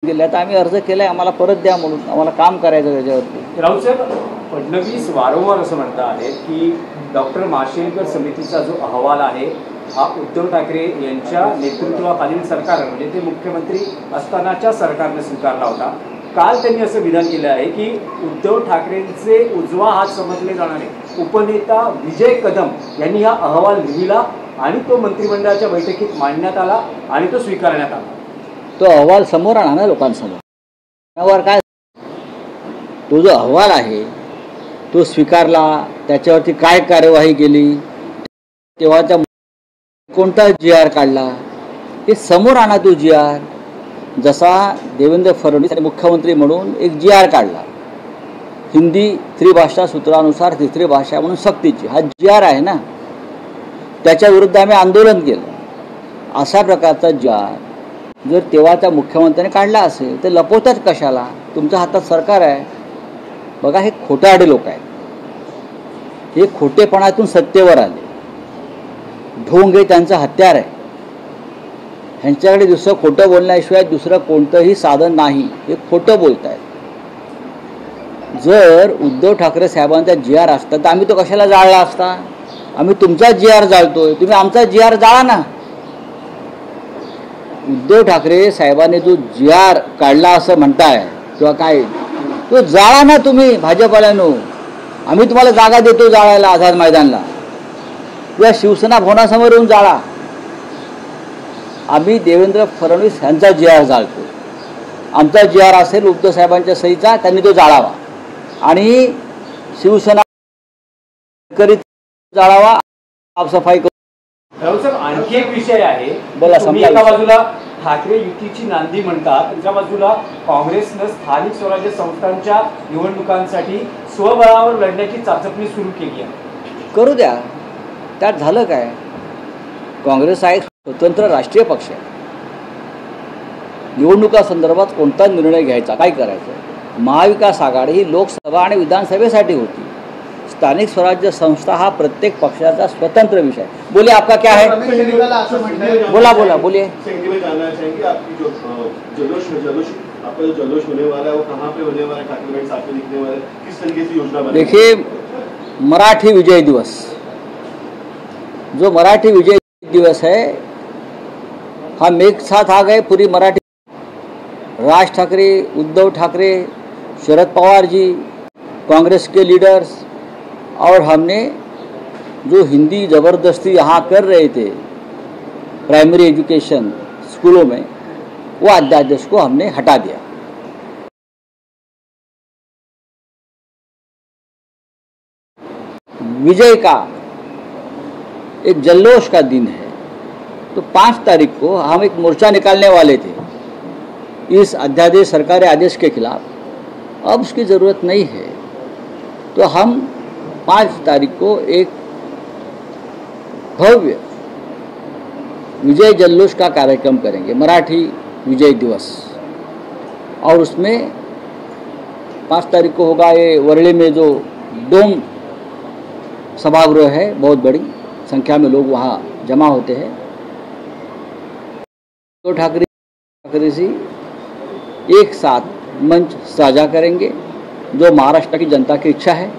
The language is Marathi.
गेल्या तर आम्ही अर्ज केलाय, आम्हाला परत द्या म्हणून, आम्हाला काम करायचं त्याच्यावरती. राऊत साहेब, फडणवीस वारंवार असं म्हणता आहेत की डॉक्टर माशेलकर समितीचा जो अहवाल आहे हा उद्धव ठाकरे यांच्या नेतृत्वाखालील सरकार म्हणजे ते मुख्यमंत्री असतानाच्या सरकारने स्वीकारला होता. काल त्यांनी असं विधान केलं आहे की उद्धव ठाकरेंचे उजवा हात समजले जाणारे उपनेता विजय कदम यांनी हा अहवाल लिहिला आणि तो मंत्रिमंडळाच्या बैठकीत मांडण्यात आला आणि तो स्वीकारण्यात आला. तो अहवाल समोर आणा ना लोकांसमोर. त्यावर काय, तो जो अहवाल आहे तो स्वीकारला, त्याच्यावरती काय कार्यवाही केली, तेव्हाच्या कोणता GR काढला, हे समोर आणा. तो GR जसा देवेंद्र फडणवीस यांनी मुख्यमंत्री म्हणून एक GR काढला, हिंदी त्रिभाषा सूत्रानुसार तिसरी भाषा म्हणून सक्तीची, हा GR आहे ना, त्याच्या विरुद्ध आम्ही आंदोलन केलं. अशा प्रकारचा GR जर तेव्हाच्या मुख्यमंत्र्यांनी काढला असेल तर लपवतात कशाला? तुमच्या हातात सरकार आहे. बघा, हे खोटारडे लोक आहेत, हे खोटेपणातून सत्तेवर आले. ढोंग हे त्यांचं हत्यार आहे. ह्यांच्याकडे दुसरं खोटं बोलण्याशिवाय दुसरं कोणतंही साधन नाही. हे खोटं बोलत आहेत. जर उद्धव ठाकरे साहेबांचा GR असता तर आम्ही तो कशाला जाळला असता? आम्ही तुमचा GR जाळतोय, तुम्ही आमचा GR जाळा ना. उद्धव ठाकरे साहेबांनी जो GR काढला असं म्हणताय किंवा काय, तो जाळा ना तुम्ही भाजपवाल्यांनो. आम्ही तुम्हाला जागा देतो जाळायला आझाद मैदानला किंवा शिवसेना भवनासमोर येऊन जाळा. आम्ही देवेंद्र फडणवीस यांचा GR जाळतो. आमचा GR असेल उद्धव साहेबांच्या सहीचा, त्यांनी तो जाळावा आणि शिवसेना करीत जाळावा, साफसफाई करू. राऊत साहेब, आणखी एक विषय आहे. बोला. तुम्ही एका बाजूला ठाकरे युतीची नांदी म्हणतात, दुसऱ्या बाजूला काँग्रेसनं स्थानिक स्वराज्य संस्थांच्या निवडणुकांसाठी स्वबळावर लढण्याची चाचपणी सुरू केली आहे. करू द्या, त्यात झालं काय? काँग्रेस हा एक स्वतंत्र राष्ट्रीय पक्ष आहे. निवडणुकासंदर्भात कोणता निर्णय घ्यायचा, काय करायचं? महाविकास आघाडी ही लोकसभा आणि विधानसभेसाठी होती. स्थानिक स्वराज्य संस्था हा प्रत्येक पक्षाचा स्वतंत्र विषय. बोलिए, आपका क्या है? बोला बोला, बोलिए. देखिए, मराठी विजय दिवस, जो मराठी विजय दिवस है, हम एक साथ आ गए पूरी मराठी. राज ठाकरे, उद्धव ठाकरे, शरद पवार जी, कांग्रेस के लीडर्स, और हमने जो हिंदी ज़बरदस्ती यहाँ कर रहे थे प्राइमरी एजुकेशन स्कूलों में, वो अध्यादेश को हमने हटा दिया. विजय का एक जल्लोष का दिन है. तो 5 तारीख को हम एक मोर्चा निकालने वाले थे इस अध्यादेश, सरकारी आदेश के खिलाफ. अब उसकी ज़रूरत नहीं है, तो हम 5 तारीख को एक भव्य विजय जल्लोष का कार्यक्रम करेंगे, मराठी विजय दिवस. और उसमें 5 तारीख को होगा ये वर्ली में जो डोम सभागृह है, बहुत बड़ी संख्या में लोग वहाँ जमा होते हैं. तो ठाकरे जी एक साथ मंच साझा करेंगे, जो महाराष्ट्र की जनता की इच्छा है.